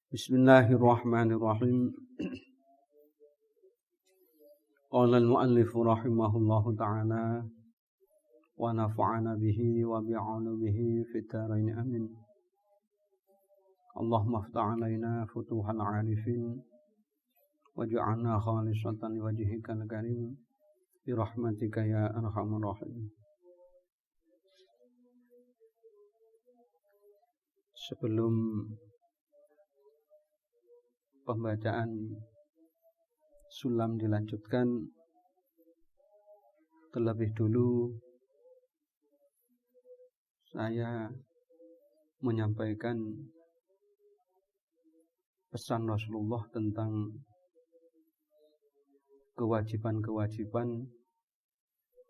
Bismillahirrahmanirrahim. Qala al-muallif rahimahullahu ta'ala wa nafa'ana bihi wa bi'ulumihi fid dharain amin. Allahumma iftah 'alaina futuhal 'arifin waj'alna khalisatan liwajhikal karim bi rahmatika ya arhamar rahimin. Sebelum pembacaan sulam dilanjutkan, terlebih dulu saya menyampaikan pesan Rasulullah tentang kewajiban-kewajiban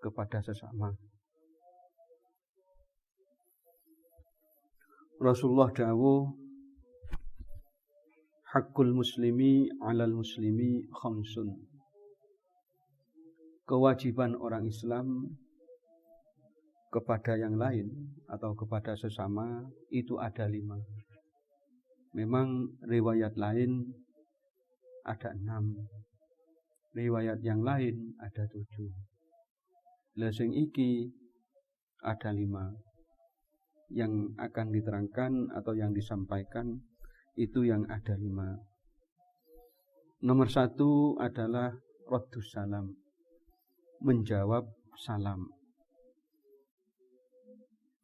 kepada sesama. Rasulullah dawuh, haqqul muslimi 'alal muslimi khamsun. Kewajiban orang Islam kepada yang lain atau kepada sesama itu ada 5. Memang riwayat lain ada 6. Riwayat yang lain ada 7. Lesing iki ada 5. Yang akan diterangkan atau yang disampaikan itu yang ada 5. Nomor 1 adalah raddus salam, menjawab salam.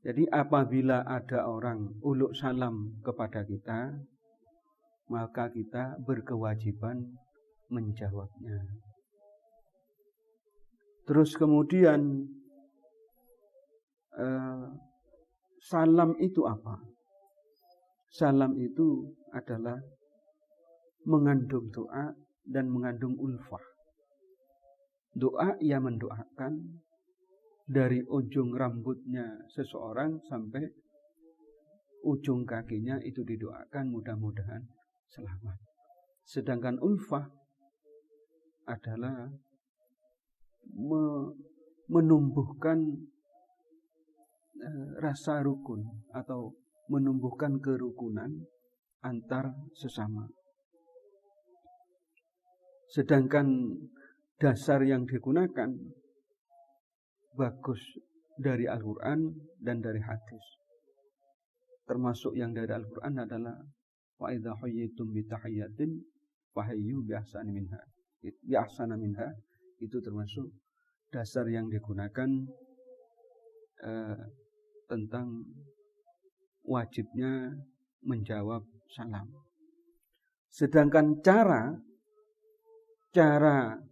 Jadi apabila ada orang uluk salam kepada kita, maka kita berkewajiban menjawabnya. Terus kemudian salam itu apa? Salam itu adalah mengandung doa dan mengandung ulfah. Doa ia mendoakan dari ujung rambutnya seseorang sampai ujung kakinya itu didoakan mudah-mudahan selamat. Sedangkan ulfah adalah menumbuhkan rasa rukun atau menumbuhkan kerukunan antar sesama. Sedangkan dasar yang digunakan bagus dari Al-Quran dan dari hadis. Termasuk yang dari Al-Quran adalah wa idza hayyitum bi tahiyyatin fahayyu bi ahsani minha. Bi ahsana minha itu termasuk dasar yang digunakan tentang wajibnya menjawab salam. Sedangkan caranya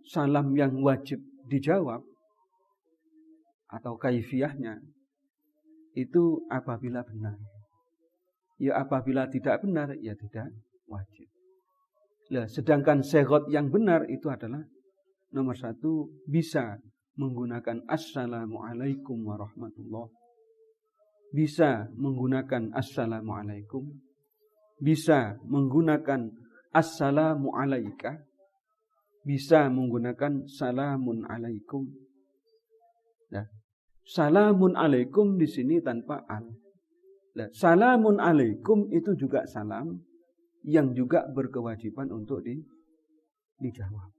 salam yang wajib dijawab atau kaifiyahnya itu apabila benar. Ya apabila tidak benar, ya tidak wajib. Nah, sedangkan segot yang benar itu adalah nomor 1 bisa menggunakan assalamualaikum warahmatullah. Bisa menggunakan assalamualaikum. Bisa menggunakan assalamualaika. Bisa menggunakan salamun alaikum. Nah, salamun alaikum di sini tanpa al. Nah, salamun alaikum itu juga salam yang juga berkewajiban untuk dijawab.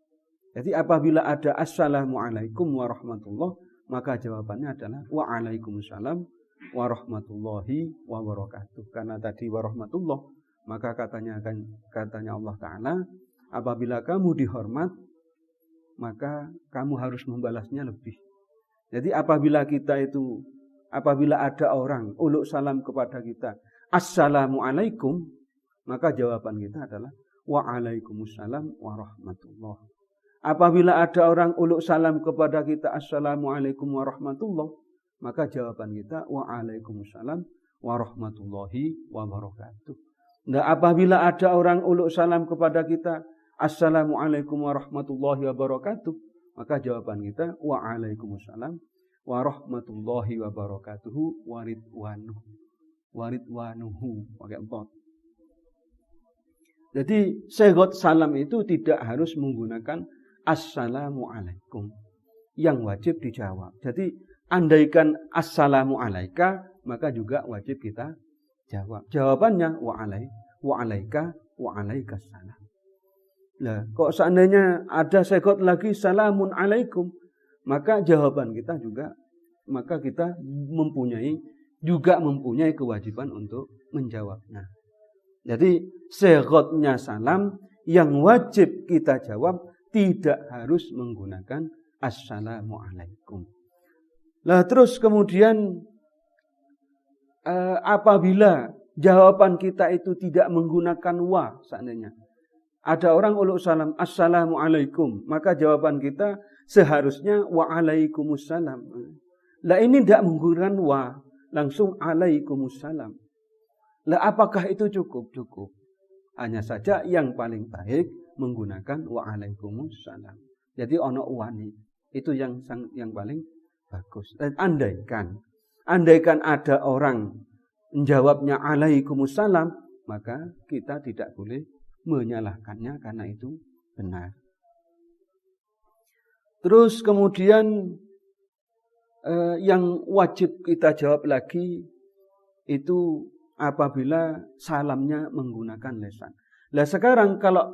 Jadi apabila ada assalamualaikum warahmatullah, maka jawabannya adalah waalaikumsalam warahmatullahi wabarakatuh. Karena tadi warahmatullah, maka katanya Allah Ta'ala, apabila kamu dihormat, maka kamu harus membalasnya lebih. Jadi apabila ada orang uluk salam kepada kita, assalamualaikum, maka jawaban kita adalah waalaikumsalam warahmatullah. Apabila ada orang uluk salam kepada kita, assalamualaikum warahmatullah, maka jawaban kita waalaikumsalam warahmatullahi wabarakatuh. Nah, apabila ada orang uluk salam kepada kita, assalamualaikum warahmatullahi wabarakatuh, maka jawaban kita waalaikumsalam warahmatullahi wabarakatuh waridwanuhu pakai empat. Jadi segot salam itu tidak harus menggunakan assalamualaikum, yang wajib dijawab. Jadi andaikan assalamualaika, maka juga wajib kita jawab. Jawabannya wa alaika salam. Lah, kok seandainya ada sekot lagi salamun alaikum, maka jawaban kita juga, maka kita mempunyai kewajiban untuk menjawabnya. Jadi sekotnya salam yang wajib kita jawab tidak harus menggunakan assalamualaikum. Lah terus kemudian apabila jawaban kita itu tidak menggunakan wa, seandainya ada orang uluk salam assalamualaikum, maka jawaban kita seharusnya waalaikumsalam. Lah ini tidak menggunakan wa, langsung alaikumussalam. Lah apakah itu cukup? Cukup. Hanya saja yang paling baik menggunakan waalaikumsalam. Jadi ono wani. Itu yang paling bagus. Dan andaikan ada orang menjawabnya alaikumussalam, maka kita tidak boleh menyalahkannya karena itu benar. Terus kemudian yang wajib kita jawab lagi itu apabila salamnya menggunakan lisan. Lah sekarang kalau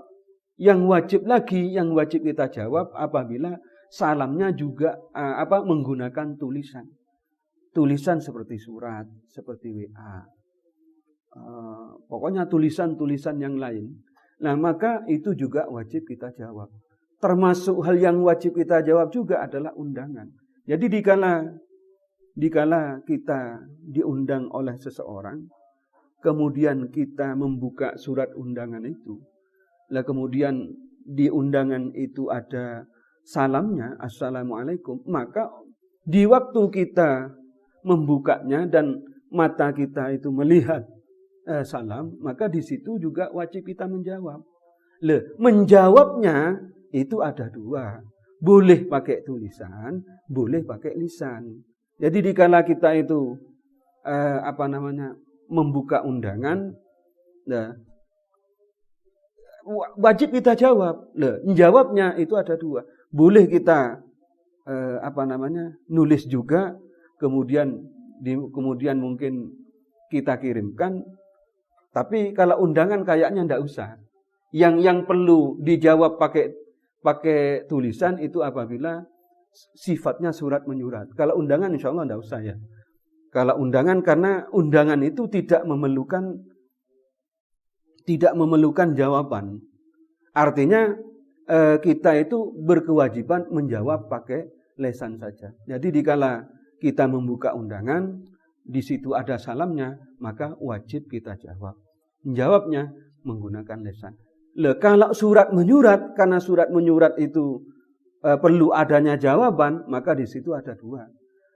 yang wajib kita jawab apabila salamnya juga menggunakan tulisan. Tulisan seperti surat, seperti WA. Pokoknya tulisan-tulisan yang lain. Nah, maka itu juga wajib kita jawab. Termasuk hal yang wajib kita jawab juga adalah undangan. Jadi dikala kita diundang oleh seseorang, kemudian kita membuka surat undangan itu, lah kemudian di undangan itu ada salamnya, assalamualaikum, maka di waktu kita membukanya dan mata kita itu melihat salam, maka di situ juga wajib kita menjawab. Menjawabnya itu ada dua. Boleh pakai tulisan, boleh pakai lisan. Jadi dikala kita itu membuka undangan, wajib kita jawab. Menjawabnya itu ada dua. Boleh kita nulis juga, kemudian mungkin kita kirimkan. Tapi kalau undangan kayaknya ndak usah. Yang perlu dijawab pakai tulisan itu apabila sifatnya surat menyurat. Kalau undangan insya Allah ndak usah ya. Kalau undangan, karena undangan itu tidak memerlukan jawaban. Artinya kita itu berkewajiban menjawab pakai lisan saja. Jadi dikala kita membuka undangan, di situ ada salamnya, maka wajib kita jawab. Menjawabnya menggunakan lisan. Kalau surat menyurat, karena surat menyurat itu perlu adanya jawaban, maka di situ ada dua.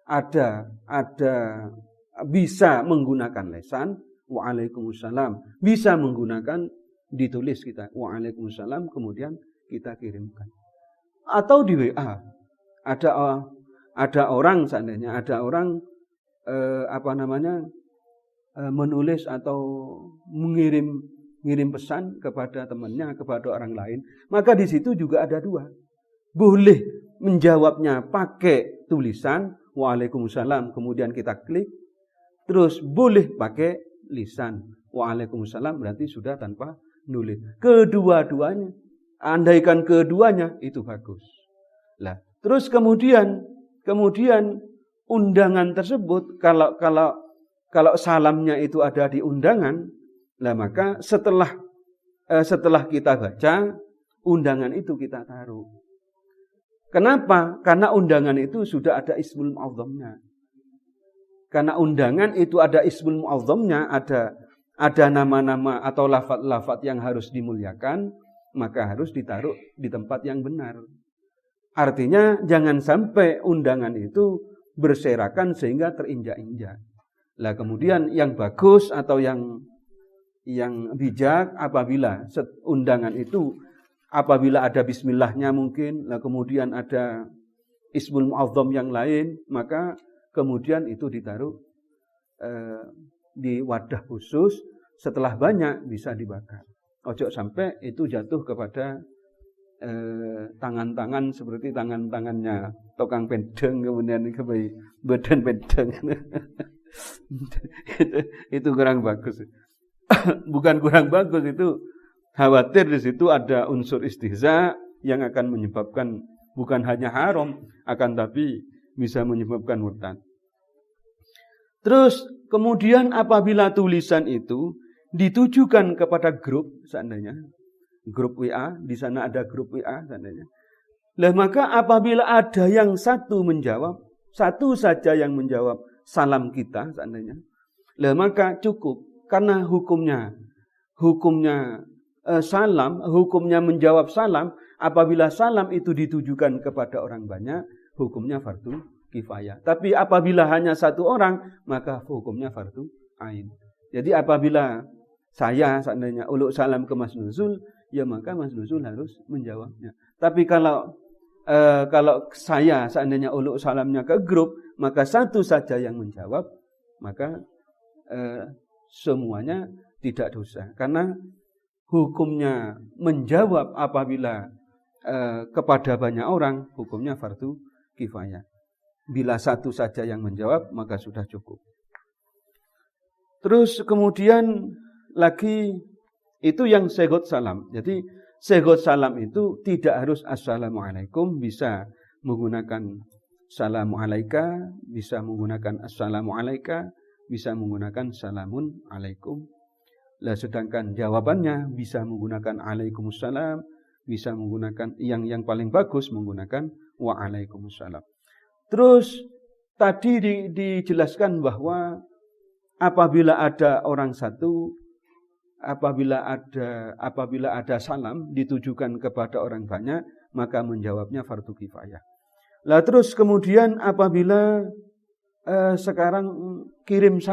Ada bisa menggunakan lisan, waalaikumsalam. Bisa menggunakan ditulis kita, waalaikumsalam, kemudian kita kirimkan. Atau di WA. Ada orang seandainya menulis atau mengirim pesan kepada temannya, kepada orang lain, maka di situ juga ada dua. Boleh menjawabnya pakai tulisan, waalaikumsalam, kemudian kita klik. Terus boleh pakai lisan, waalaikumsalam, berarti sudah tanpa nulis. Kedua-duanya, andaikan keduanya itu bagus. Lah, terus kemudian undangan tersebut kalau salamnya itu ada di undangan, lah maka setelah kita baca undangan itu kita taruh. Kenapa? Karena undangan itu sudah ada ismul mu'azzamnya. Karena undangan itu ada ismul mu'azzamnya, ada nama-nama atau lafaz-lafaz yang harus dimuliakan, maka harus ditaruh di tempat yang benar. Artinya jangan sampai undangan itu berserakan sehingga terinjak-injak. Lah kemudian yang bagus atau yang bijak apabila undangan itu apabila ada bismillahnya mungkin, lah kemudian ada ismul mu'azzam yang lain, maka kemudian itu ditaruh di wadah khusus, setelah banyak bisa dibakar. Ojo sampai itu jatuh kepada tangan-tangan seperti tangan-tangannya tukang pedeng, kemudian ke badan pedeng. Itu kurang bagus. Bukan kurang bagus, itu khawatir di situ ada unsur istihza yang akan menyebabkan bukan hanya haram, akan tapi bisa menyebabkan murtad. Terus kemudian apabila tulisan itu ditujukan kepada grup, seandainya grup WA, di sana ada grup WA seandainya. Lah maka apabila ada yang satu menjawab, satu saja yang menjawab salam kita seandainya, lah maka cukup, karena hukumnya salam, hukumnya menjawab salam. Apabila salam itu ditujukan kepada orang banyak, hukumnya fardu kifayah. Tapi apabila hanya satu orang, maka hukumnya fardu ain. Jadi apabila saya seandainya uluk salam ke Mas Nuzul, ya maka Mas Nuzul harus menjawabnya. Tapi kalau saya seandainya uluk salamnya ke grup, maka satu saja yang menjawab, maka semuanya tidak dosa. Karena hukumnya menjawab apabila kepada banyak orang, hukumnya fardu kifayah. Bila satu saja yang menjawab, maka sudah cukup. Terus kemudian lagi itu yang segot salam. Jadi segot salam itu tidak harus assalamualaikum, bisa menggunakan salamu alaika, bisa menggunakan assalamu alaika, bisa menggunakan salamun alaikum. Lah sedangkan jawabannya bisa menggunakan alaikumussalam, bisa menggunakan yang paling bagus menggunakan waalaikumsalam. Terus tadi dijelaskan bahwa apabila ada orang satu, apabila ada salam ditujukan kepada orang banyak, maka menjawabnya fardu kifayah. Lah terus kemudian apabila sekarang kirim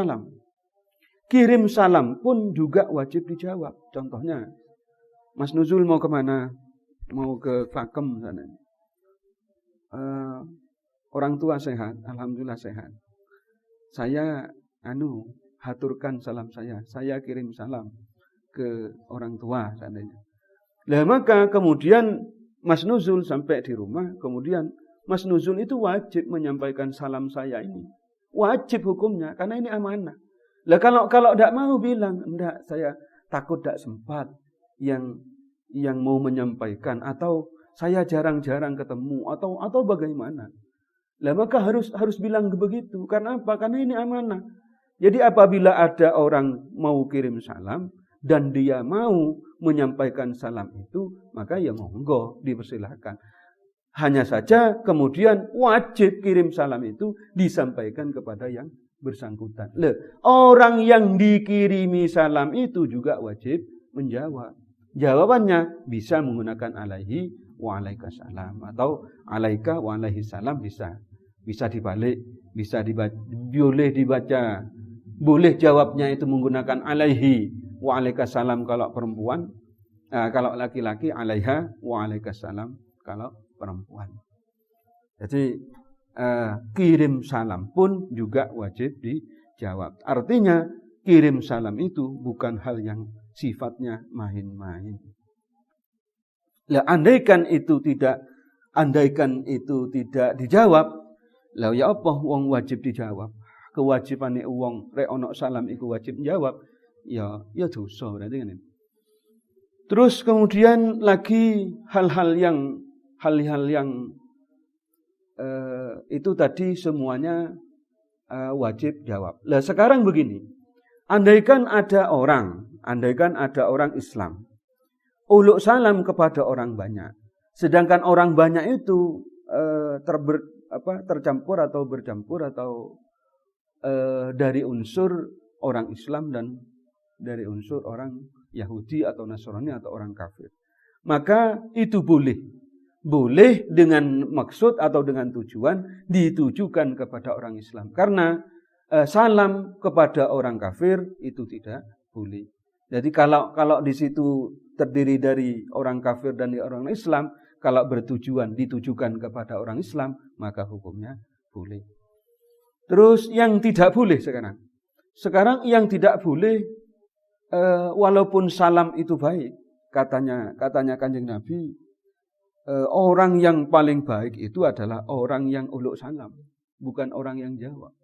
salam pun juga wajib dijawab. Contohnya, Mas Nuzul mau kemana? Mau ke Pakem sana. Orang tua sehat, alhamdulillah sehat. Saya haturkan salam saya. Saya kirim salam ke orang tua seandainya. Lah maka kemudian Mas Nuzul sampai di rumah, kemudian Mas Nuzul itu wajib menyampaikan salam saya ini. Wajib hukumnya, karena ini amanah. Lah kalau tidak mau bilang, enggak, saya takut tidak sempat yang mau menyampaikan, atau saya jarang-jarang ketemu, atau bagaimana. Lah maka harus bilang begitu. Karena apa? Karena ini amanah. Jadi apabila ada orang mau kirim salam dan dia mau menyampaikan salam itu, maka ya monggo, dipersilahkan. Hanya saja kemudian wajib kirim salam itu disampaikan kepada yang bersangkutan. Orang yang dikirimi salam itu juga wajib menjawab. Jawabannya bisa menggunakan alaihi wa alaikasalam, atau alaika wa alaihi salam, bisa dibalik, boleh jawabnya itu menggunakan alaihi wa alaikasalam kalau perempuan, kalau laki-laki alaiha wa alaikasalam kalau perempuan. Jadi kirim salam pun juga wajib dijawab. Artinya kirim salam itu bukan hal yang sifatnya main-main. Lah andaikan itu tidak dijawab, lah ya apa wong wajib dijawab. Kewajibane wong rek ono salam iku wajib jawab, ya dosa berarti kan. Terus kemudian lagi hal-hal yang itu tadi semuanya wajib jawab. Lah sekarang begini, andaikan ada orang Islam uluk salam kepada orang banyak, sedangkan orang banyak itu tercampur atau bercampur atau dari unsur orang Islam dan dari unsur orang Yahudi atau Nasrani atau orang kafir, maka itu boleh dengan maksud atau dengan tujuan ditujukan kepada orang Islam. Karena salam kepada orang kafir itu tidak boleh. Jadi kalau di situ terdiri dari orang kafir dan orang Islam, kalau ditujukan kepada orang Islam, maka hukumnya boleh. Terus yang tidak boleh sekarang yang tidak boleh, walaupun salam itu baik, katanya Kanjeng Nabi, orang yang paling baik itu adalah orang yang uluk salam, bukan orang yang jawab.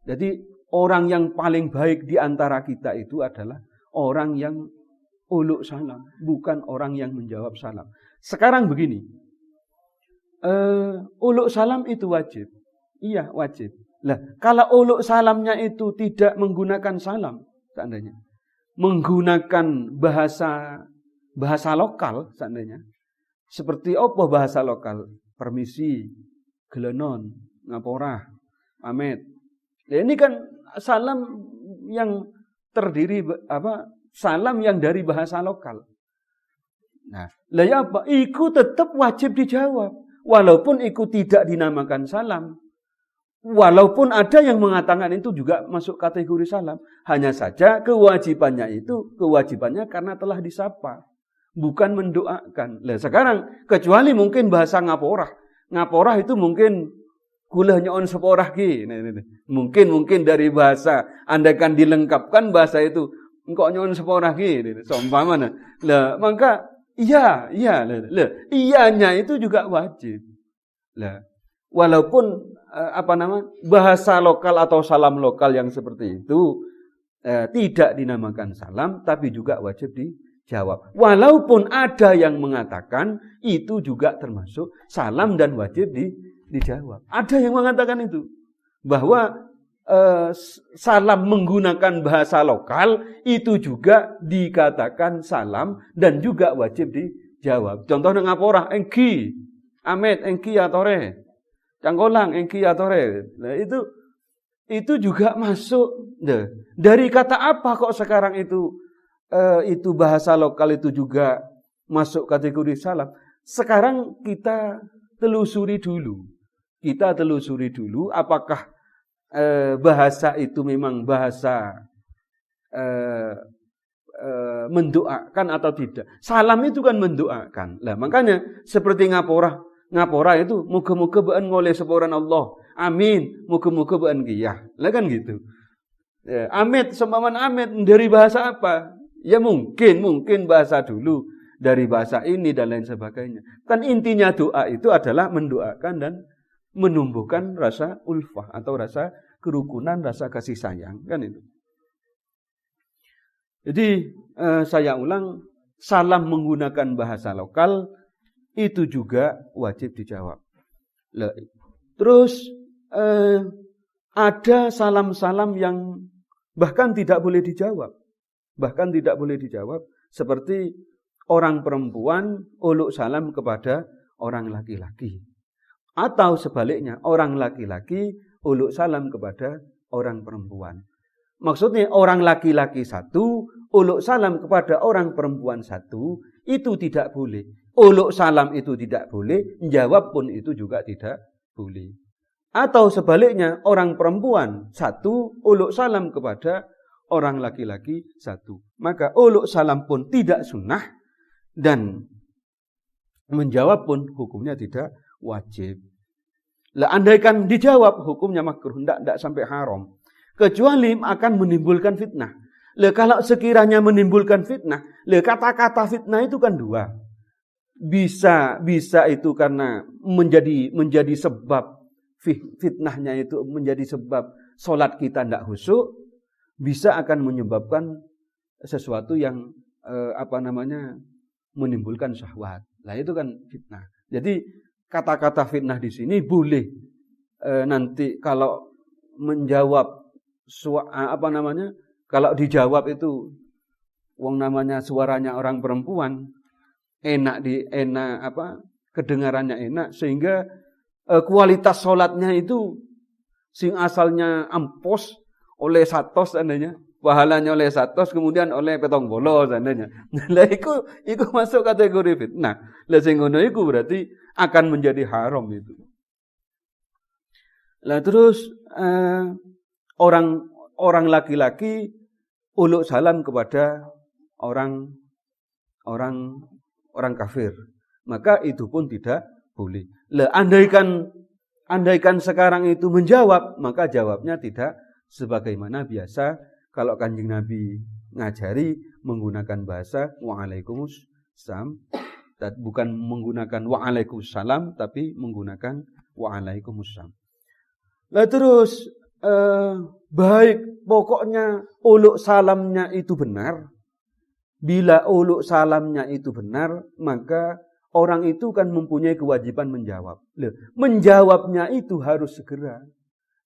Jadi orang yang paling baik di antara kita itu adalah orang yang uluk salam, bukan orang yang menjawab salam. Sekarang begini, uluk salam itu wajib. Iya, wajib. Lah, kalau uluk salamnya itu tidak menggunakan salam, seandainya menggunakan bahasa lokal, seandainya seperti apa bahasa lokal? Permisi, gelenon, ngapora, pamit. Ya, ini kan salam yang terdiri salam yang dari bahasa lokal. Nah, lah ya apa? Iku tetap wajib dijawab, walaupun iku tidak dinamakan salam. Walaupun ada yang mengatakan itu juga masuk kategori salam, hanya saja kewajibannya karena telah disapa, bukan mendoakan. Lah sekarang kecuali mungkin bahasa ngaporah. Ngaporah itu mungkin kulah nyon seporah ki. Mungkin dari bahasa andaikan dilengkapkan bahasa itu engkau nyon seporah ki. Seumpama lah maka iyanya itu juga wajib. Lah walaupun bahasa lokal atau salam lokal yang seperti itu tidak dinamakan salam, tapi juga wajib dijawab. Walaupun ada yang mengatakan itu juga termasuk salam dan wajib dijawab. Ada yang mengatakan itu bahwa salam menggunakan bahasa lokal itu juga dikatakan salam dan juga wajib dijawab. Contohnya ngaporah engki, amet engki atore. Cangkolang, engki atore. Nah itu juga masuk. Nah, dari kata apa kok sekarang itu bahasa lokal itu juga masuk kategori salam? Sekarang kita telusuri dulu. Apakah bahasa itu memang bahasa mendoakan atau tidak. Salam itu kan mendoakan. Lah makanya seperti ngapora itu muga-muga bean ngoleh seporan Allah. Amin. Muga-muga bean giyah. Lah kan gitu. Ya, amit semaman amit dari bahasa apa? Ya mungkin bahasa dulu dari bahasa ini dan lain sebagainya. Kan intinya doa itu adalah mendoakan dan menumbuhkan rasa ulfah atau rasa kerukunan, rasa kasih sayang, kan itu. Jadi saya ulang, salam menggunakan bahasa lokal itu juga wajib dijawab. Terus ada salam-salam yang bahkan tidak boleh dijawab. Seperti orang perempuan uluk salam kepada orang laki-laki. Atau sebaliknya, orang laki-laki uluk salam kepada orang perempuan. Maksudnya orang laki-laki satu uluk salam kepada orang perempuan satu, itu tidak boleh. Uluk salam itu tidak boleh, jawab pun itu juga tidak boleh. Atau sebaliknya, orang perempuan satu uluk salam kepada orang laki-laki satu. Maka uluk salam pun tidak sunnah dan menjawab pun hukumnya tidak wajib. Lah andaikan dijawab hukumnya makruh, tidak sampai haram. Kecuali akan menimbulkan fitnah. Lah kalau sekiranya menimbulkan fitnah, kata-kata fitnah itu kan dua. Bisa itu karena menjadi sebab fitnahnya itu menjadi sebab solat kita tidak khusyuk, bisa akan menyebabkan sesuatu yang menimbulkan syahwat. Lah itu kan fitnah. Jadi kata-kata fitnah di sini boleh nanti kalau menjawab kalau dijawab itu suaranya orang perempuan kedengarannya enak sehingga kualitas sholatnya itu sing asalnya ampos oleh satos seandainya, pahalanya oleh satos kemudian oleh petong bolo seandainya. Lah iku masuk kategori fitnah. Lah sing ngono iku berarti akan menjadi haram itu. Lah terus orang laki-laki uluk salam kepada orang kafir, maka itu pun tidak boleh. Lah andaikan sekarang itu menjawab, maka jawabnya tidak sebagaimana biasa kalau Kanjeng Nabi ngajari menggunakan bahasa waalaikumsalam, bukan menggunakan waalaikumsalam tapi menggunakan waalaikumsalam. Lah terus baik pokoknya uluk salamnya itu benar. Bila uluk salamnya itu benar, maka orang itu kan mempunyai kewajiban menjawab. Menjawabnya itu harus segera.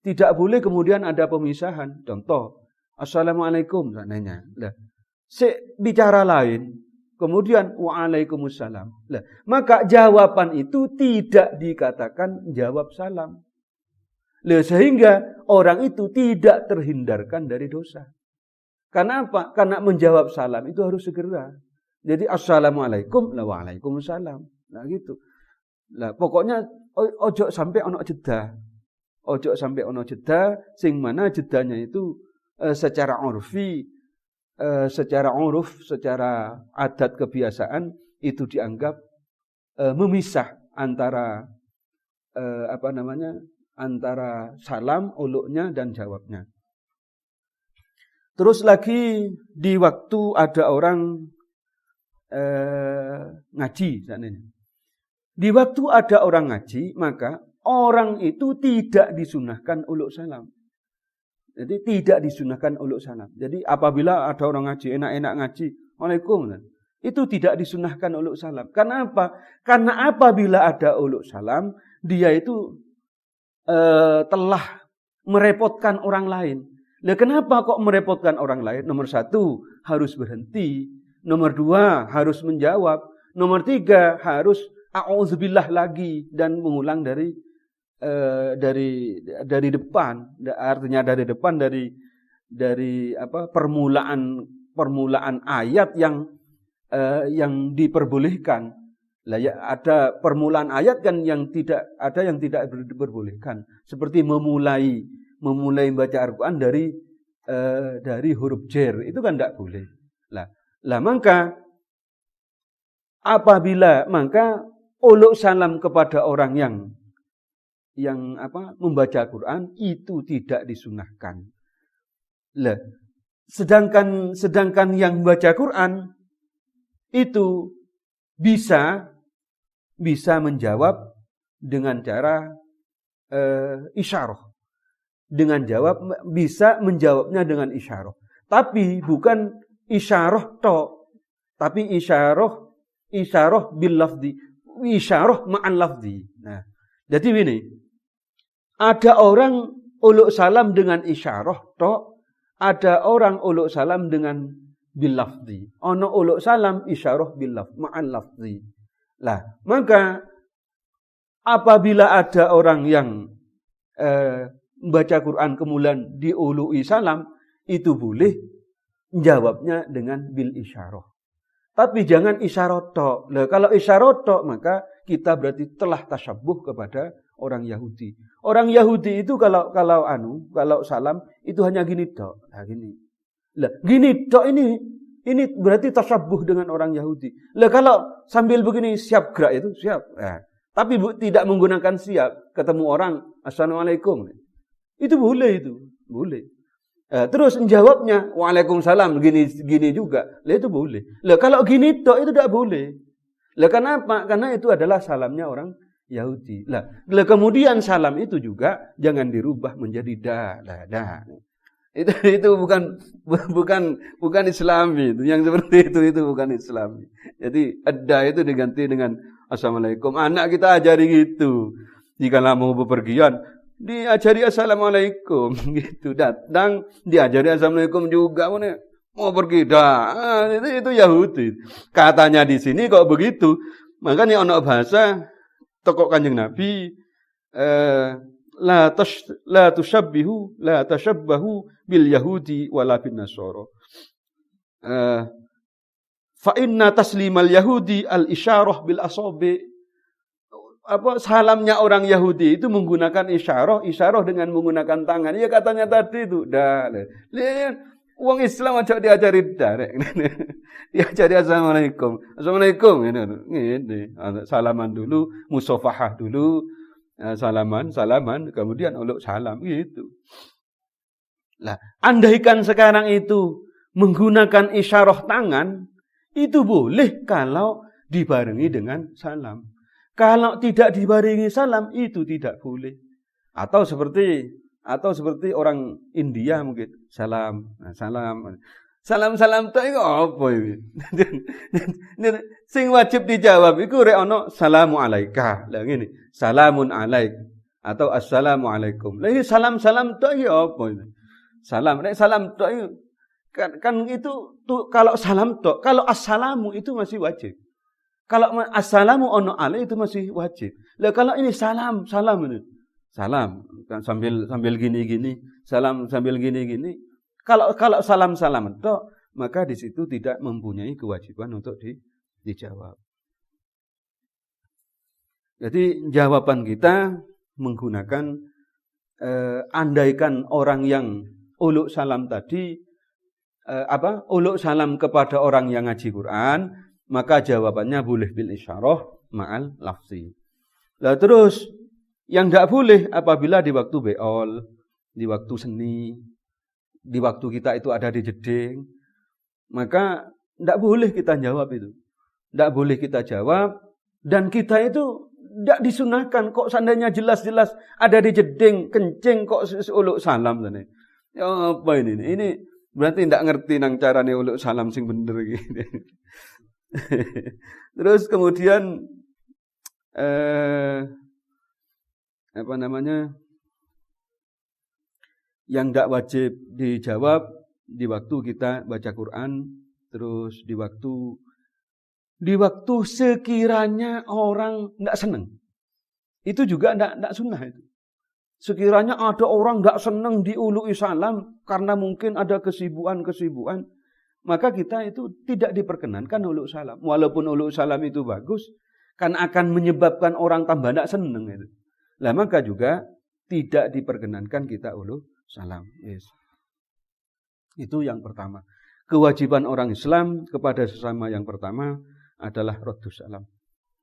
Tidak boleh kemudian ada pemisahan. Contoh, Assalamualaikum seandainya. Bicara lain, kemudian Waalaikumsalam. Maka jawaban itu tidak dikatakan jawab salam. Sehingga orang itu tidak terhindarkan dari dosa. Karena apa? Karena menjawab salam itu harus segera. Jadi Assalamualaikum, Waalaikumsalam. Nah gitu. Pokoknya ojo sampai ono jeda. Ojo sampai ono jeda, sing mana jedanya itu secara urfi, secara uruf, secara adat kebiasaan itu dianggap memisah antara antara salam, uluknya dan jawabnya. Terus lagi di waktu ada orang ngaji seandainya. Di waktu ada orang ngaji, maka orang itu tidak disunahkan uluk salam. Jadi tidak disunahkan uluk salam. Jadi apabila ada orang ngaji, enak-enak ngaji, Waalaikumsalam, itu tidak disunahkan uluk salam. Karena apa? Karena apabila ada uluk salam, dia itu telah merepotkan orang lain. Kenapa kok merepotkan orang lain? Nomor 1, harus berhenti. Nomor 2, harus menjawab. Nomor 3, harus a'udzubillah lagi dan mengulang dari depan. Artinya dari depan dari permulaan ayat yang diperbolehkan. Ada permulaan ayat kan yang tidak diperbolehkan. Seperti memulai baca Al-Quran dari huruf jer, itu kan tidak boleh. Maka uluk salam kepada orang yang membaca Al-Quran itu tidak disunahkan. Sedangkan yang membaca Al-Quran itu bisa menjawab dengan cara isyarah. Bisa menjawabnya dengan isyarah. Tapi bukan isyarah tok, tapi isyarah bil lafzi, isyarah ma'al lafzi. Nah, jadi ini ada orang uluk salam dengan isyarah tok, ada orang uluk salam dengan bil lafzi. Ono uluk salam isyarah bil lafzi, ma'al lafzi. Maka apabila ada orang yang membaca Quran kemudian diului salam, itu boleh jawabnya dengan bil isyarah. Tapi jangan isyarah tok. Kalau isyarah tok, maka kita berarti telah tasyabbuh kepada orang Yahudi. Orang Yahudi itu kalau salam itu hanya gini tok. Gini. Gini tok ini berarti tasyabbuh dengan orang Yahudi. Kalau sambil begini siap gerak itu siap. Tapi tidak menggunakan siap, ketemu orang Assalamualaikum. Itu boleh. Terus jawabnya Waalaikumsalam gini juga. Itu boleh. Kalau gini tok itu tidak boleh. Kenapa? Karena itu adalah salamnya orang Yahudi. Kemudian salam itu juga jangan dirubah menjadi da. Itu bukan Islami. Yang seperti itu bukan Islami. Jadi ada itu diganti dengan Assalamualaikum. Anak kita ajari gitu. Jika mau bepergian, diajari Assalamualaikum gitu. Datang diajari Assalamualaikum juga. Mau pergi dah. Itu Yahudi. Katanya di sini kok begitu. Makanya ono bahasa toko Kanjeng Nabi la tashabbahu bil yahudi wala bin nasara. Fa inna taslimal yahudi al isyarah bil asabi. Salamnya orang Yahudi itu menggunakan isyarah dengan menggunakan tangan. Ya katanya tadi itu dah. Uang Islam aja diajari direct. Diajari Assalamualaikum. Assalamualaikum ini. Salaman dulu, musafahah dulu. Salaman, kemudian uluk salam gitu. Andaikan sekarang itu menggunakan isyarah tangan, itu boleh kalau dibarengi dengan salam. Kalau tidak dibarengi salam, itu tidak boleh. Atau seperti Atau seperti orang India mungkin, salam, nah, salam. Salam-salam tok iku apa iki? Sing wajib dijawab iku rek ana salamu alaika. Lah ngene, salamun alaik atau assalamu alaikum. Lah iki salam-salam tok iki apa itu? Salam, rek salam tok iki kan itu tuh, kalau salam tok, kalau assalamu itu masih wajib. Kalau assalamu ono alaik itu masih wajib. Lah kalau ini salam ini. Salam kan sambil gini-gini, salam sambil gini-gini. Kalau salam-salam tok, maka di situ tidak mempunyai kewajiban untuk dijawab. Jadi jawaban kita menggunakan andaikan orang yang uluk salam tadi uluk salam kepada orang yang ngaji Quran, maka jawabannya boleh bil isyarah ma'al lafzi. Lah terus yang tidak boleh apabila di waktu beol, di waktu seni, di waktu kita itu ada di jeding, maka tidak boleh kita jawab itu. Tidak boleh kita jawab, dan kita itu tidak disunahkan. Kok seandainya jelas-jelas ada di jeding, kencing kok uluk salam. Ya, apa ini? Ini berarti tidak ngerti nang carane uluk salam sing bener gitu. Terus kemudian yang tidak wajib dijawab di waktu kita baca Quran, terus di waktu sekiranya orang tidak senang, itu juga tidak sunnah itu. Sekiranya ada orang tidak senang diului salam karena mungkin ada kesibukan, maka kita itu tidak diperkenankan uluk salam. Walaupun uluk salam itu bagus, kan akan menyebabkan orang tambah tidak senang itu. Lah maka juga tidak diperkenankan kita uluk salam. Yes. Itu yang pertama. Kewajiban orang Islam kepada sesama yang pertama adalah raddus salam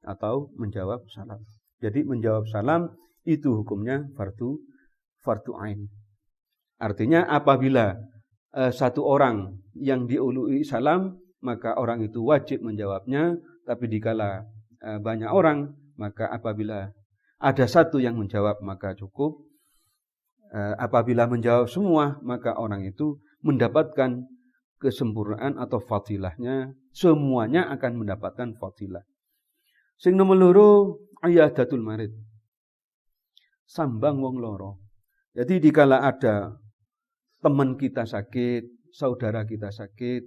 atau menjawab salam. Jadi menjawab salam itu hukumnya fardu ain. Artinya apabila satu orang yang diului salam, maka orang itu wajib menjawabnya. Tapi dikala banyak orang, maka apabila ada satu yang menjawab maka cukup. Apabila menjawab semua, maka orang itu mendapatkan kesempurnaan atau fadilahnya. Semuanya akan mendapatkan fadilah. Sing nomor loro iyadatul marid. Sambang wong loro. Jadi dikala ada teman kita sakit, saudara kita sakit,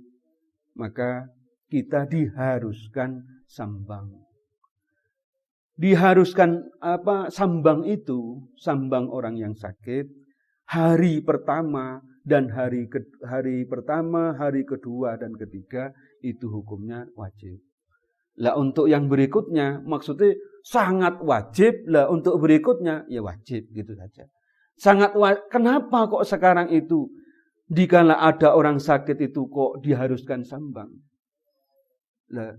maka kita diharuskan sambang. Diharuskan sambang itu, sambang orang yang sakit hari pertama dan hari pertama, hari kedua dan ketiga itu hukumnya wajib. Lah untuk yang berikutnya maksudnya sangat wajib, lah untuk berikutnya ya wajib gitu saja. Kenapa kok sekarang itu dikala ada orang sakit itu kok diharuskan sambang? Lah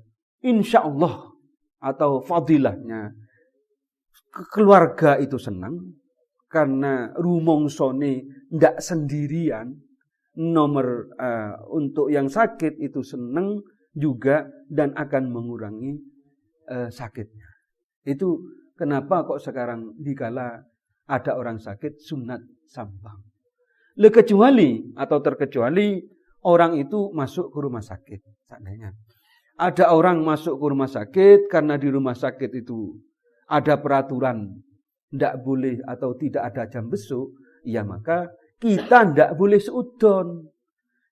insyaallah atau fadilahnya keluarga itu senang karena rumongsone ndak sendirian. Nomor untuk yang sakit itu senang juga dan akan mengurangi sakitnya. Itu kenapa kok sekarang dikala ada orang sakit sunat sambang. Terkecuali orang itu masuk ke rumah sakit. Seandainya ada orang masuk ke rumah sakit karena di rumah sakit itu ada peraturan tidak boleh atau tidak ada jam besuk, ya maka kita tidak boleh seudon.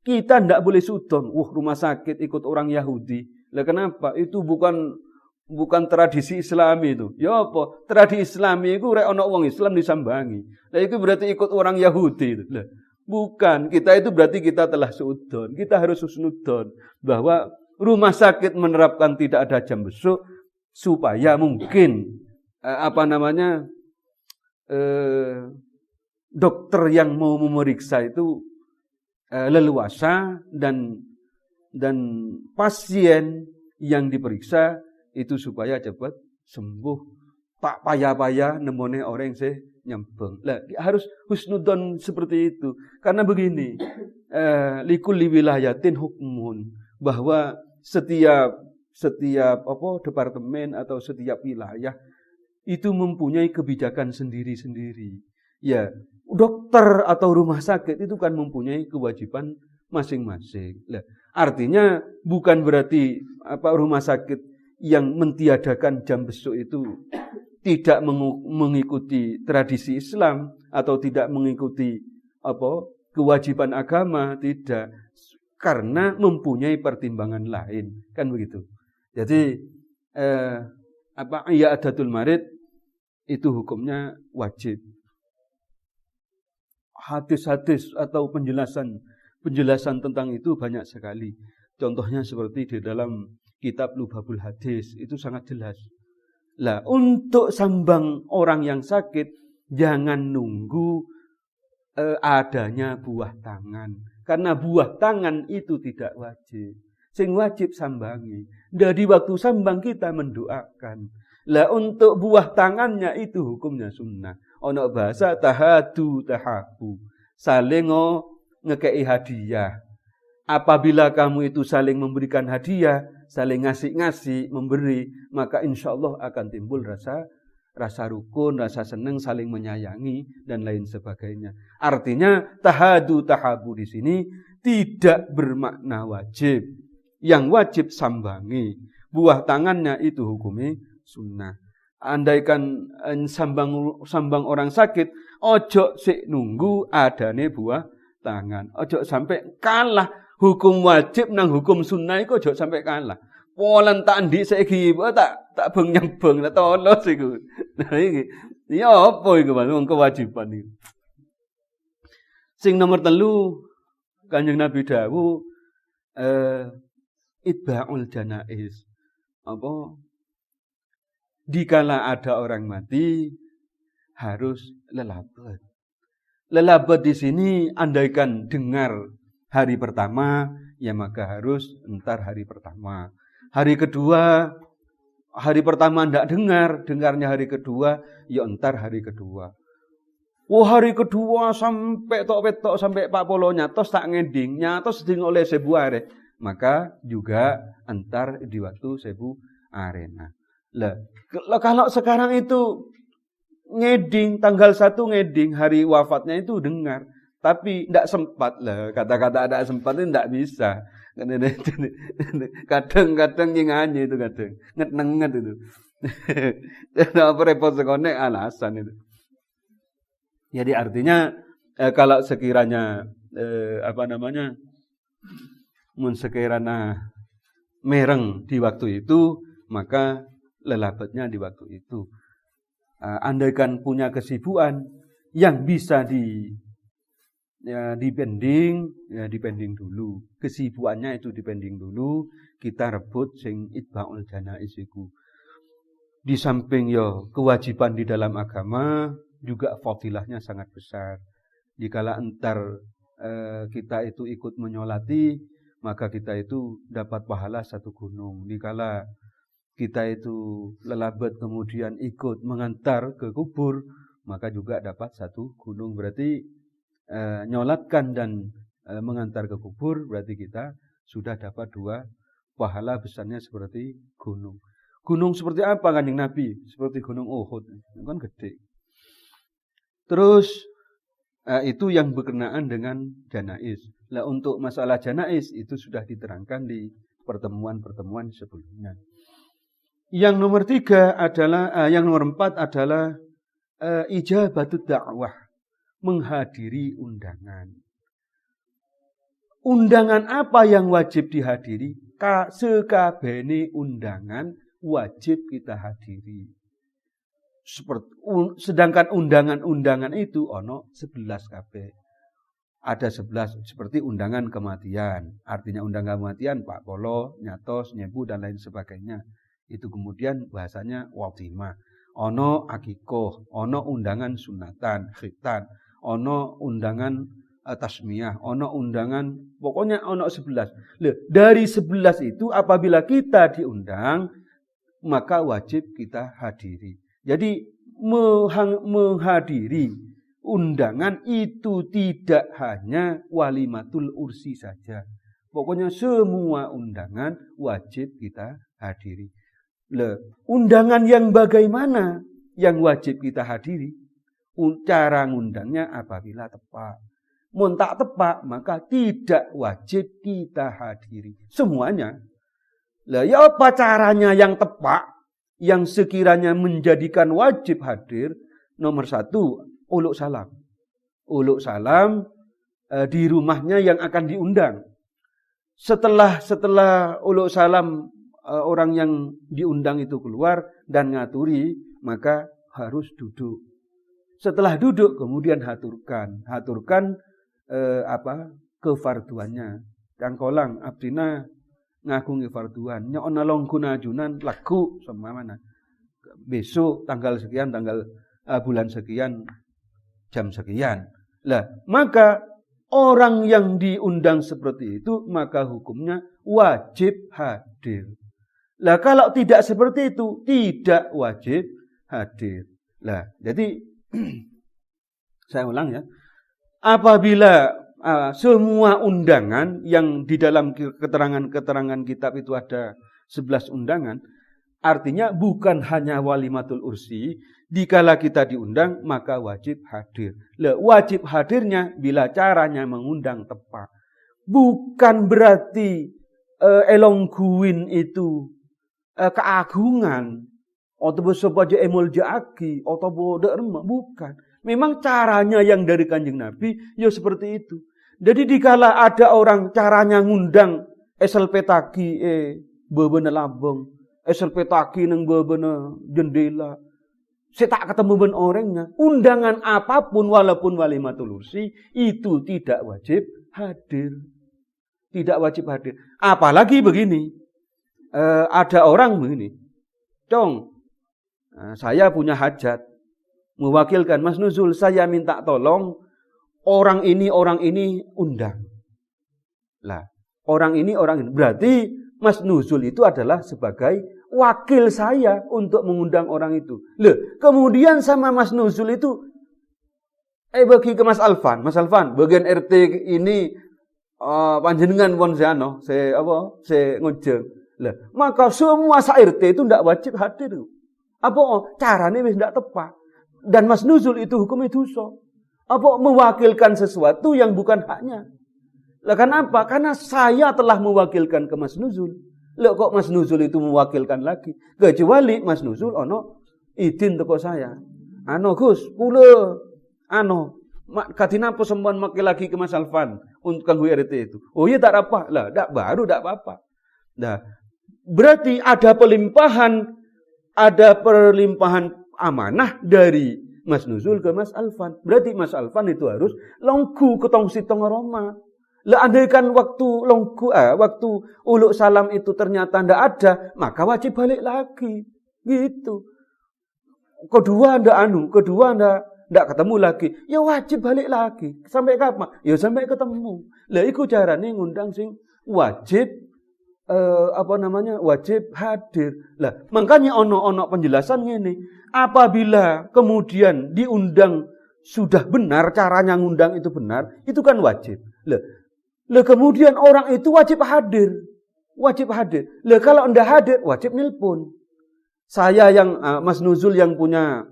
Kita tidak boleh seudon. Rumah sakit ikut orang Yahudi. Lah kenapa? Itu bukan tradisi Islami itu. Ya apa? Tradisi Islami itu rek ana wong Islam disambangi. Lah itu berarti ikut orang Yahudi itu. Lah bukan, kita itu berarti kita telah seudon. Kita harus husnudon bahwa rumah sakit menerapkan tidak ada jam besuk supaya mungkin dokter yang mau memeriksa itu leluasa dan pasien yang diperiksa itu supaya cepat sembuh. Tak payah-payah nemone orang yang nyambung. Lah harus husnudon seperti itu. Karena begini, likulli wilayatin hukmun, bahwa setiap departemen atau setiap wilayah itu mempunyai kebijakan sendiri-sendiri Ya, dokter atau rumah sakit itu kan mempunyai kewajiban masing-masing. Lah, artinya bukan berarti rumah sakit yang mentiadakan jam besuk itu tidak mengikuti tradisi Islam atau tidak mengikuti kewajiban agama, tidak, karena mempunyai pertimbangan lain, kan begitu. Jadi i'adatul marid itu hukumnya wajib. Hadis-hadis atau penjelasan tentang itu banyak sekali. Contohnya seperti di dalam kitab Lubabul Hadis, itu sangat jelas. Lah, untuk sambang orang yang sakit jangan nunggu adanya buah tangan, karena buah tangan itu tidak wajib. Sing wajib sambangi. Dari waktu sambang kita mendoakan. Lah, untuk buah tangannya itu hukumnya sunnah. Ono bahasa tahadu tahabu, saling ngekei hadiah. Apabila kamu itu saling memberikan hadiah, saling ngasih memberi, maka insya Allah akan timbul rasa rukun, rasa senang, saling menyayangi dan lain sebagainya. Artinya tahadu tahabu di sini tidak bermakna wajib. Yang wajib sambangi. Buah tangannya itu hukumnya sunnah. Andaikan sambang orang sakit, ojo sik nunggu adane buah tangan. Ojo sampai kalah hukum wajib nang hukum sunnah iku, ojo sampai kalah. Polan tak ndik saiki tak beng-nyebeng tak tolos iku. Nah iki ya apa iku wong kewajiban iki. Sing nomor 3 Kanjeng Nabi dawuh itba'ul janaiz. Dikala ada orang mati harus lelabat. Lelabat di sini andaikan dengar hari pertama, ya maka harus entar hari pertama. Hari kedua, hari pertama ndak dengarnya hari kedua, ya entar hari kedua. Hari kedua sampai tok sampai Pak Polo nyatos tak ngending, nyatos ding oleh sebu are, maka juga entar di waktu sebu arena. Lah, kalau sekarang itu ngeding tanggal 1 ngeding hari wafatnya itu dengar, tapi tidak sempat lah, kata-kata tidak sempat itu tidak bisa. Kadang-kadang nginganye itu kadang nget itu. Apa repot sekonek alasan itu. Jadi artinya kalau sekiranya sekiranya mereng di waktu itu, maka lelabatnya di waktu itu. Andaikan punya kesibukan yang bisa dipending dulu. Kesibukannya itu dipending dulu, kita rebut sing itba'ul janaiz iku. Di samping kewajiban di dalam agama, juga fadilahnya sangat besar. Dikala entar kita itu ikut menyolati, maka kita itu dapat pahala 1 gunung. Dikala kita itu lelabat kemudian ikut mengantar ke kubur, maka juga dapat 1 gunung. Berarti nyolatkan dan mengantar ke kubur, berarti kita sudah dapat 2 pahala besarnya seperti gunung. Gunung seperti apa Kanjeng Nabi? Seperti gunung Uhud, itu kan gede. Terus itu yang berkenaan dengan janaiz. Lah, untuk masalah janaiz itu sudah diterangkan di pertemuan-pertemuan sebelumnya. Yang nomor 3 adalah yang nomor 4 adalah ijabatut dakwah, menghadiri undangan. Undangan apa yang wajib dihadiri? Sekabehane undangan wajib kita hadiri. Sedangkan undangan-undangan itu ono 11 kabeh. Ada 11 seperti undangan kematian. Artinya undangan kematian Pak Polo, nyatos, nyebu dan lain sebagainya. Itu kemudian bahasanya watimah. Ono akikoh, ono undangan sunatan, khitan, ono undangan tasmiyah, ono undangan, pokoknya ono 11. Dari 11 itu apabila kita diundang, maka wajib kita hadiri. Jadi menghadiri undangan itu tidak hanya walimatul ursi saja. Pokoknya semua undangan wajib kita hadiri. Undangan yang bagaimana yang wajib kita hadiri? Cara ngundangnya apabila tepat. Mun tak tepat, maka tidak wajib kita hadiri. Semuanya. Lah ya apa caranya yang tepat, yang sekiranya menjadikan wajib hadir? Nomor 1, uluk salam. Uluk salam di rumahnya yang akan diundang. Setelah uluk salam orang yang diundang itu keluar dan ngaturi, maka harus duduk. Setelah duduk kemudian haturkan kefarduannya. Dan kolang abdina ngagungi farduan. Nyokna longkuna junan laku sama mana. Besok tanggal sekian, bulan sekian, jam sekian. Lah, maka orang yang diundang seperti itu, maka hukumnya wajib hadir. Lah, kalau tidak seperti itu, tidak wajib hadir. Lah, jadi saya ulang ya. Apabila semua undangan yang di dalam keterangan-keterangan kitab itu ada 11 undangan, artinya bukan hanya walimatul ursi, dikala kita diundang maka wajib hadir. Wajib hadirnya bila caranya mengundang tepat. Bukan berarti elongguin itu keagungan atau sebagai emul jaaki atau bodoh remah, bukan. Memang caranya yang dari Kanjeng Nabi ya seperti itu. Jadi dikala ada orang caranya ngundang esel petaki bebena lambung, esel petaki nang bebena jendela. Saya tak ketemu ben orangnya. Undangan apapun walaupun walimatul ursi itu tidak wajib hadir. Tidak wajib hadir. Apalagi begini. Ada orang begini. Cong, saya punya hajat. Mewakilkan Mas Nuzul, saya minta tolong orang ini undang. Lah, orang ini. Berarti Mas Nuzul itu adalah sebagai wakil saya untuk mengundang orang itu. Kemudian sama Mas Nuzul itu bagi ke Mas Alfan, bagian RT ini panjenengan pun saya ngojeng. Lah, maka semua sa RT itu ndak wajib hadir. Apa carane wis ndak tepat. Dan Mas Nuzul itu hukumnya dosa. Apa mewakilkan sesuatu yang bukan haknya. Lah kenapa? Karena saya telah mewakilkan ke Mas Nuzul. Lah kok Mas Nuzul itu mewakilkan lagi? Kecuali Mas Nuzul izin teko saya. Gus, kula katina apa sembuhan make lagi ke Mas Alfan untuk kanggo RT itu. Oh iya tak apa. Lah dak apa. Nah, berarti ada perlimpahan amanah dari Mas Nuzul ke Mas Alfan. Berarti Mas Alfan itu harus longgu ke tong sitong Roma. Lah andaikan waktu uluk salam itu ternyata ndak ada, maka wajib balik lagi. Gitu. Kedua ndak ketemu lagi, ya wajib balik lagi. Sampai kapan? Ya sampai ketemu. Lah iku carane ngundang sing wajib wajib hadir. Lah makanya ono penjelasan ngene. Apabila kemudian diundang sudah benar, caranya ngundang itu benar, itu kan wajib. Lah kemudian orang itu wajib hadir. Lah kalau ndak hadir, wajib nelpon. Saya yang Mas Nuzul yang punya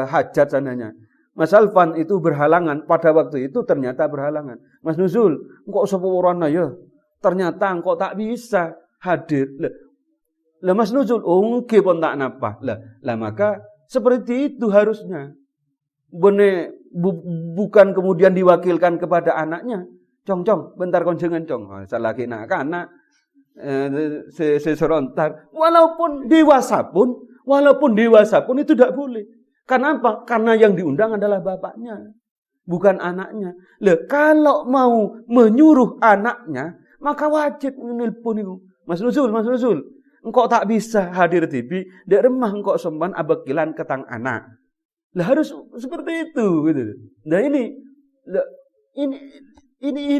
hajat sananya. Mas Alfan itu berhalangan. Pada waktu itu ternyata berhalangan. Mas Nuzul, kok sapa orana ya? Ternyata kok tak bisa hadir. Lah Mas Nuzul, nggih pun tak napa. Lah maka seperti itu harusnya. Bukan kemudian diwakilkan kepada anaknya. Cong, bentar konjengan cong. Salah kena anak seserontar. Walaupun dewasa pun itu tidak boleh. Kenapa? Karena yang diundang adalah bapaknya, bukan anaknya. Kalau mau menyuruh anaknya, maka wajib nelpon itu. Mas Nuzul, engkau tak bisa hadir TV, dek remah engkau semban abekilan ketang anak. Lah harus seperti itu gitu. Nah ini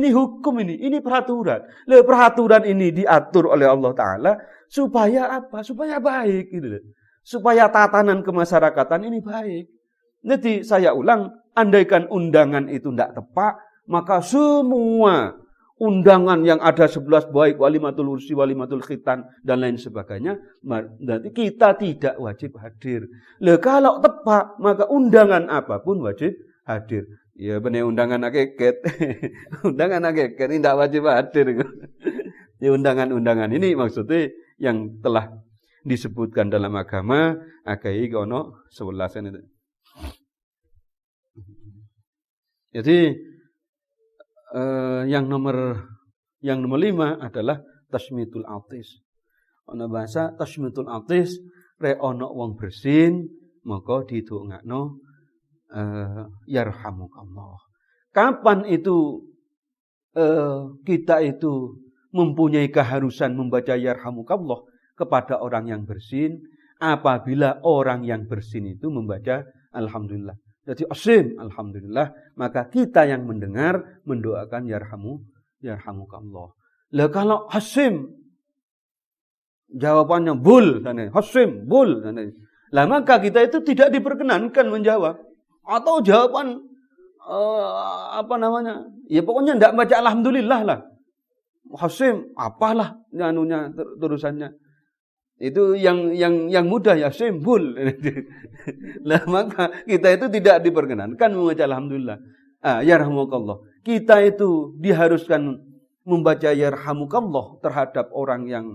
hukum ini peraturan. Peraturan ini diatur oleh Allah Ta'ala supaya apa? Supaya baik gitu. Supaya tatanan kemasyarakatan ini baik. Nanti saya ulang, andaikan undangan itu tidak tepat, maka semua undangan yang ada 11 baik walimatul ursi, walimatul khitan dan lain sebagainya, berarti kita tidak wajib hadir. Lah kalau tepat maka undangan apapun wajib hadir. Ya bener undangan akeket. Undangan akeket ini tidak wajib hadir. Ya undangan-undangan ini maksudnya yang telah disebutkan dalam agama agai ono 11 itu. Jadi yang nomor 5 adalah tasmitul atis. Ana bahasa tasmitul atis re ono wong bersin maka didongakno yarhamukallah. Kapan itu kita itu mempunyai keharusan membaca yarhamukallah kepada orang yang bersin apabila orang yang bersin itu membaca alhamdulillah. Jadi asim, alhamdulillah, maka kita yang mendengar mendoakan yarhamukallah. Lah kalau hasim jawabannya bul, hasim bul, lah maka kita itu tidak diperkenankan menjawab atau jawaban ya pokoknya tidak baca alhamdulillah lah. Hasim apalah anunya terusannya. Itu yang mudah ya simbol. Lah maka kita itu tidak diperkenankan membaca alhamdulillah. Yarhamukallah. Kita itu diharuskan membaca yarhamukallah terhadap orang yang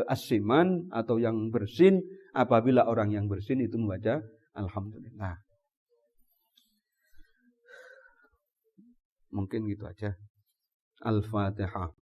asiman atau yang bersin apabila orang yang bersin itu membaca alhamdulillah. Mungkin gitu aja. Al-Fatihah.